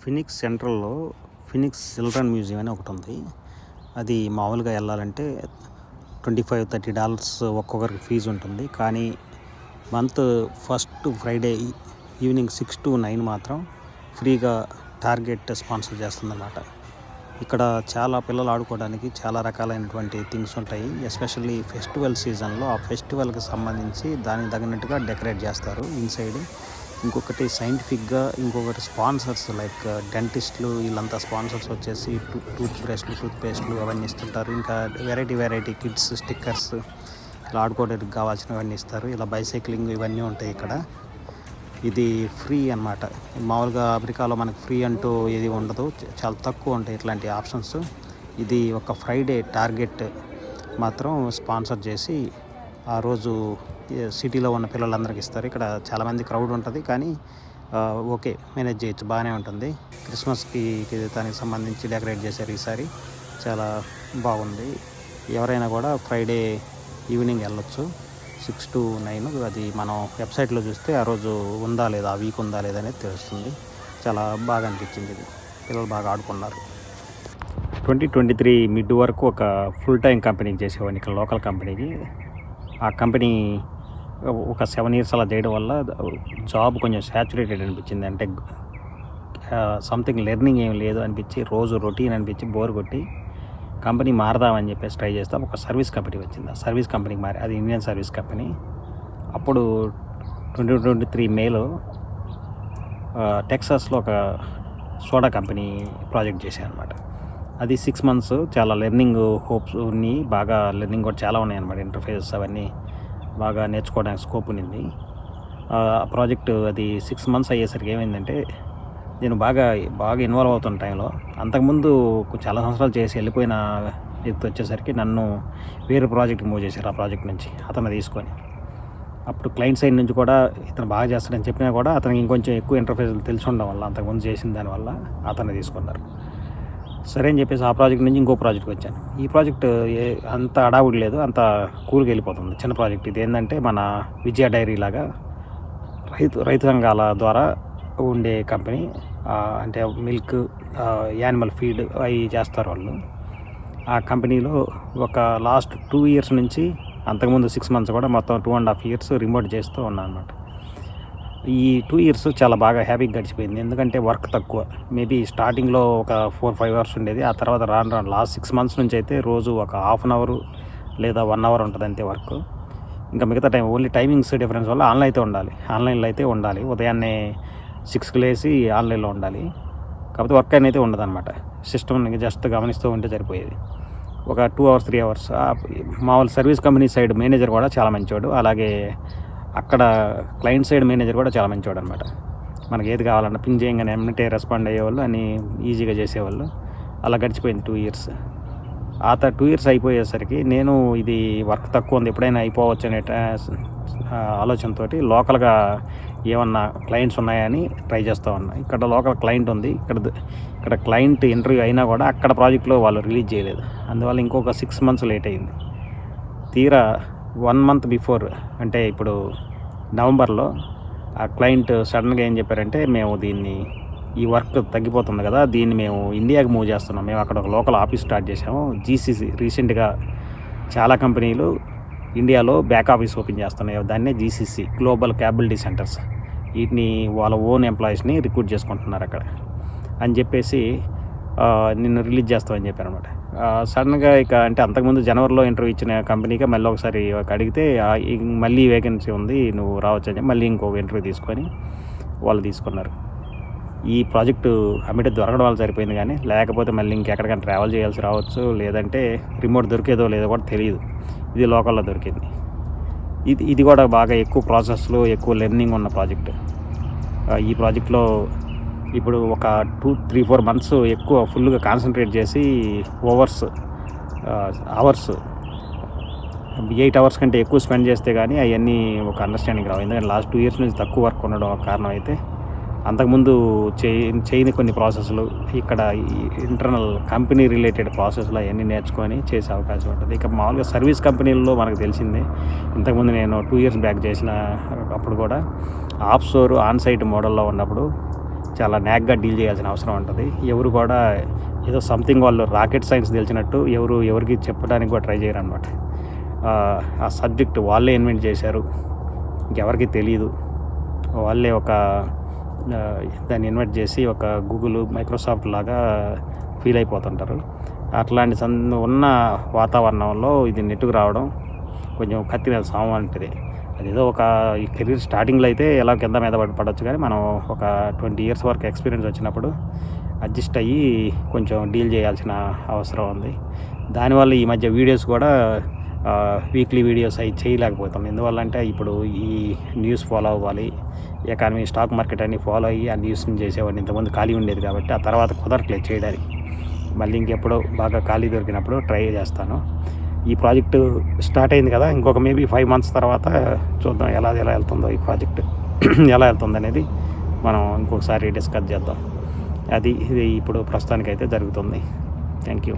Phoenix సెంట్రల్‌లో Phoenix children museum అని ఒకటుంది. అది మామూలుగా వెళ్ళాలంటే $25-30 ఒక్కొక్కరికి ఫీజు ఉంటుంది. కానీ మంత్ ఫస్ట్ ఫ్రైడే ఈవినింగ్ 6-9 మాత్రం ఫ్రీగా టార్గెట్ స్పాన్సర్ చేస్తుందన్నమాట. ఇక్కడ చాలా పిల్లలు ఆడుకోవడానికి చాలా రకాలైనటువంటి థింగ్స్ ఉంటాయి. ఎస్పెషల్లీ ఫెస్టివల్ సీజన్లో ఆ ఫెస్టివల్కి సంబంధించి దానికి తగినట్టుగా డెకరేట్ చేస్తారు ఇన్సైడ్. ఇంకొకటి సైంటిఫిక్గా, ఇంకొకటి స్పాన్సర్స్ లైక్ డెంటిస్టులు వీళ్ళంతా స్పాన్సర్స్ వచ్చేసి టూత్ పేస్ట్లు అవన్నీ ఇస్తుంటారు. ఇంకా వెరైటీ కిడ్స్ స్టిక్కర్స్ ఇలా ఆడుకోవడానికి కావాల్సినవన్నీ ఇస్తారు. ఇలా బైసైక్లింగ్ ఇవన్నీ ఉంటాయి ఇక్కడ. ఇది ఫ్రీ అన్నమాట. మామూలుగా అమెరికాలో మనకు ఫ్రీ అంటూ ఏది ఉండదు, చాలా తక్కువ ఉంటాయి ఇట్లాంటి ఆప్షన్స్. ఇది ఒక ఫ్రైడే టార్గెట్ మాత్రం స్పాన్సర్ చేసి ఆ రోజు సిటీలో ఉన్న పిల్లలందరికీ ఇస్తారు. ఇక్కడ చాలామంది క్రౌడ్ ఉంటుంది, కానీ ఓకే మేనేజ్ చేయొచ్చు, బాగానే ఉంటుంది. క్రిస్మస్కి దానికి సంబంధించి డెకరేట్ చేశారు ఈసారి, చాలా బాగుంది. ఎవరైనా కూడా ఫ్రైడే ఈవినింగ్ వెళ్ళొచ్చు 6-9. అది మనం వెబ్సైట్లో చూస్తే ఆ రోజు ఉందా లేదా, ఆ వీక్ ఉందా లేదా అనేది తెలుస్తుంది. చాలా బాగా అనిపించింది. ఇది పిల్లలు బాగా ఆడుకున్నారు. 2023 మిడ్ వరకు ఒక ఫుల్ టైం కంపెనీకి చేసేవాడిని, ఇక్కడ లోకల్ కంపెనీకి. ఆ కంపెనీ ఒక 7 years అలా చేయడం వల్ల జాబ్ కొంచెం సాచురేటెడ్ అనిపించింది. అంటే సంథింగ్ లెర్నింగ్ ఏం లేదు అనిపించి, రోజు రొటీన్ అనిపించి బోర్ కొట్టి కంపెనీ మారదామని చెప్పేసి ట్రై చేస్తాం. ఒక సర్వీస్ కంపెనీ వచ్చింది. ఆ సర్వీస్ కంపెనీకి మారి, అది ఇండియన్ సర్వీస్ కంపెనీ. అప్పుడు 2023 మేలో టెక్సాస్లో ఒక సోడా కంపెనీ ప్రాజెక్ట్ చేశాను అనమాట. అది 6 months. చాలా లెర్నింగ్ హోప్స్ ఉన్ని, బాగా లెర్నింగ్ కూడా చాలా ఉన్నాయి అనమాట. ఇంటర్ఫేస్ అవన్నీ బాగా నేర్చుకోవడానికి స్కోప్ ఉంది. ఆ ప్రాజెక్టు అది 6 months అయ్యేసరికి ఏమైందంటే, నేను బాగా ఇన్వాల్వ్ అవుతున్న టైంలో, అంతకుముందు చాలా సంవత్సరాలు చేసి వెళ్ళిపోయిన వ్యక్తి వచ్చేసరికి నన్ను వేరే ప్రాజెక్ట్కి మూవ్ చేశారు. ఆ ప్రాజెక్ట్ నుంచి అతను తీసుకొని, అప్పుడు క్లయింట్ సైడ్ నుంచి కూడా ఇతను బాగా చేస్తాడని చెప్పినా కూడా అతనికి ఇంకొంచెం ఎక్కువ ఇంటర్ఫేస్ తెలిసి ఉండడం వల్ల, అంతకుముందు చేసిన దానివల్ల అతన్ని తీసుకున్నారు. సరే అని చెప్పేసి ఆ ప్రాజెక్ట్ నుంచి ఇంకో ప్రాజెక్ట్కి వచ్చాను. ఈ ప్రాజెక్ట్ అంత అడావుడి లేదు, అంత కూల్గా వెళ్ళిపోతుంది. చిన్న ప్రాజెక్ట్ ఇది. ఏంటంటే మన విజయ డైరీ లాగా రైతు సంఘాల ద్వారా ఉండే కంపెనీ. అంటే మిల్క్, యానిమల్ ఫీడ్ అవి చేస్తారు వాళ్ళు. ఆ కంపెనీలో ఒక లాస్ట్ 2 years నుంచి, అంతకుముందు 6 months కూడా, మొత్తం 2.5 years రిమోట్ చేస్తూ ఉన్నాను అనమాట. ఈ 2 years చాలా బాగా హ్యాపీగా గడిచిపోయింది. ఎందుకంటే వర్క్ తక్కువ. మేబీ స్టార్టింగ్లో ఒక 4-5 hours ఉండేది. ఆ తర్వాత రాను లాస్ట్ 6 months నుంచి అయితే రోజు ఒక 1/2 hour లేదా 1 hour ఉంటుంది అంతే వర్క్. ఇంకా మిగతా టైం ఓన్లీ టైమింగ్స్ డిఫరెన్స్ వల్ల ఆన్లైన్లో అయితే ఉండాలి. ఉదయాన్నే 6కి లేసి ఆన్లైన్లో ఉండాలి. కాకపోతే వర్క్ అనేది ఉండదు అనమాట. సిస్టమ్ జస్ట్ గమనిస్తూ ఉంటే సరిపోయేది. ఒక 2 hours 3 hours. మామూలు సర్వీస్ కంపెనీ సైడ్ మేనేజర్ కూడా చాలా మంచివాడు. అలాగే అక్కడ క్లయింట్ సైడ్ మేనేజర్ కూడా చాలా మంచివాడు అనమాట. మనకి ఏది కావాలన్నా పింగ్ చేయగానే ఏమంటే రెస్పాండ్ అయ్యేవాళ్ళు, అని ఈజీగా చేసేవాళ్ళు. అలా గడిచిపోయింది 2 years. ఆ 2 years అయిపోయేసరికి నేను ఇది వర్క్ తక్కువ ఉంది, ఎప్పుడైనా అయిపోవచ్చు అనే ఆలోచనతో లోకల్గా ఏమన్నా క్లయింట్స్ ఉన్నాయని ట్రై చేస్తూ ఉన్నా. ఇక్కడ లోకల్ క్లయింట్ ఉంది. ఇక్కడ క్లయింట్ ఇంటర్వ్యూ అయినా కూడా అక్కడ ప్రాజెక్ట్లో వాళ్ళు రిలీజ్ చేయలేదు. అందువల్ల ఇంకొక 6 months లేట్ అయింది. తీరా 1 month బిఫోర్, అంటే ఇప్పుడు నవంబర్లో ఆ క్లయింట్ సడన్గా ఏం చెప్పారంటే, మేము ఈ వర్క్ తగ్గిపోతుంది కదా, దీన్ని మేము ఇండియాకి మూవ్ చేస్తున్నాం. మేము అక్కడ ఒక లోకల్ ఆఫీస్ స్టార్ట్ చేసాము. జీసీసీ రీసెంట్గా చాలా కంపెనీలు ఇండియాలో బ్యాక్ ఆఫీస్ ఓపెన్ చేస్తున్నాయి. దాన్నే జీసీసీ, గ్లోబల్ క్యాపబిలిటీ సెంటర్స్. వీటిని వాళ్ళ ఓన్ ఎంప్లాయీస్ని రిక్రూట్ చేసుకుంటున్నారు అక్కడ అని చెప్పేసి నిన్ను రిలీజ్ చేస్తామని చెప్పారు అనమాట. సడన్గా ఇక, అంటే అంతకుముందు జనవరిలో ఇంటర్వ్యూ ఇచ్చిన కంపెనీకి మళ్ళీ ఒకసారి అడిగితే, మళ్ళీ వేకెన్సీ ఉంది, నువ్వు రావచ్చు అని మళ్ళీ ఇంకొక ఇంటర్వ్యూ తీసుకొని వాళ్ళు తీసుకున్నారు. ఈ ప్రాజెక్టు అమిటే దొరకడం వల్ల సరిపోయింది. కానీ లేకపోతే మళ్ళీ ఇంకెక్కడికైనా ట్రావెల్ చేయాల్సి రావచ్చు, లేదంటే రిమోట్ దొరికేదో లేదో కూడా తెలియదు. ఇది లోకల్లో దొరికింది. ఇది కూడా బాగా ఎక్కువ ప్రాసెస్లో ఎక్కువ లెర్నింగ్ ఉన్న ప్రాజెక్ట్. ఈ ప్రాజెక్ట్లో ఇప్పుడు ఒక 2-3-4 months ఎక్కువ ఫుల్గా కాన్సన్ట్రేట్ చేసి అవర్స్ 8 hours కంటే ఎక్కువ స్పెండ్ చేస్తే కానీ అవన్నీ ఒక అండర్స్టాండింగ్ రావు. ఎందుకంటే లాస్ట్ 2 years నుంచి తక్కువ వర్క్ ఉండడం కారణం అయితే, అంతకుముందు చేయని కొన్ని ప్రాసెస్లు ఇక్కడ ఇంటర్నల్ కంపెనీ రిలేటెడ్ ప్రాసెస్లు అవన్నీ నేర్చుకొని చేసే అవకాశం ఉంటుంది. ఇక మామూలుగా సర్వీస్ కంపెనీల్లో మనకు తెలిసిందే. ఇంతకుముందు నేను 2 years బ్యాక్ చేసిన అప్పుడు కూడా ఆఫ్ షోర్ ఆన్ సైట్ మోడల్లో ఉన్నప్పుడు చాలా నాగ్గా డీల్ చేయాల్సిన అవసరం ఉంటుంది. ఎవరు కూడా ఏదో సంథింగ్ వాళ్ళు రాకెట్ సైన్స్ తెలిసినట్టు ఎవరికి చెప్పడానికి కూడా ట్రై చేయరనమాట. ఆ సబ్జెక్ట్ వాళ్ళే ఇన్వెంట్ చేశారు, ఇంకెవరికి తెలియదు. వాళ్ళే దాన్ని ఇన్వెంట్ చేసి ఒక గూగుల్, మైక్రోసాఫ్ట్ లాగా ఫీల్ అయిపోతుంటారు. అట్లాంటి ఉన్న వాతావరణంలో ఇది నెట్టుకు రావడం కొంచెం కత్తి మీద సాము వంటిది. అదేదో ఈ కెరీర్ స్టార్టింగ్లో అయితే ఎలా కింద మీద పడవచ్చు, కానీ మనం ఒక 20 years వరకు ఎక్స్పీరియన్స్ వచ్చినప్పుడు అడ్జస్ట్ అయ్యి కొంచెం డీల్ చేయాల్సిన అవసరం ఉంది. దానివల్ల ఈ మధ్య వీడియోస్ కూడా వీక్లీ వీడియోస్ అవి చేయలేకపోతాం. ఎందువల్ల అంటే ఇప్పుడు ఈ న్యూస్ ఫాలో అవ్వాలి, ఎకానమీ, స్టాక్ మార్కెట్ అన్ని ఫాలో అయ్యి ఆ న్యూస్ని చేసేవాడిని. ఇంతకుముందు ఖాళీ ఉండేది కాబట్టి ఆ తర్వాత కుదరట్లేదు చేయడానికి. మళ్ళీ ఇంకెప్పుడో బాగా ఖాళీ దొరికినప్పుడు ట్రై చేస్తాను. ఈ ప్రాజెక్టు స్టార్ట్ అయింది కదా, ఇంకొక మేబీ 5 months తర్వాత చూద్దాం ఎలా వెళ్తుందో ఈ ప్రాజెక్ట్ ఎలా వెళ్తుంది అనేది మనం ఇంకొకసారి డిస్కస్ చేద్దాం. ఇది ఇప్పుడు ప్రస్తుతానికైతే జరుగుతుంది. Thank you.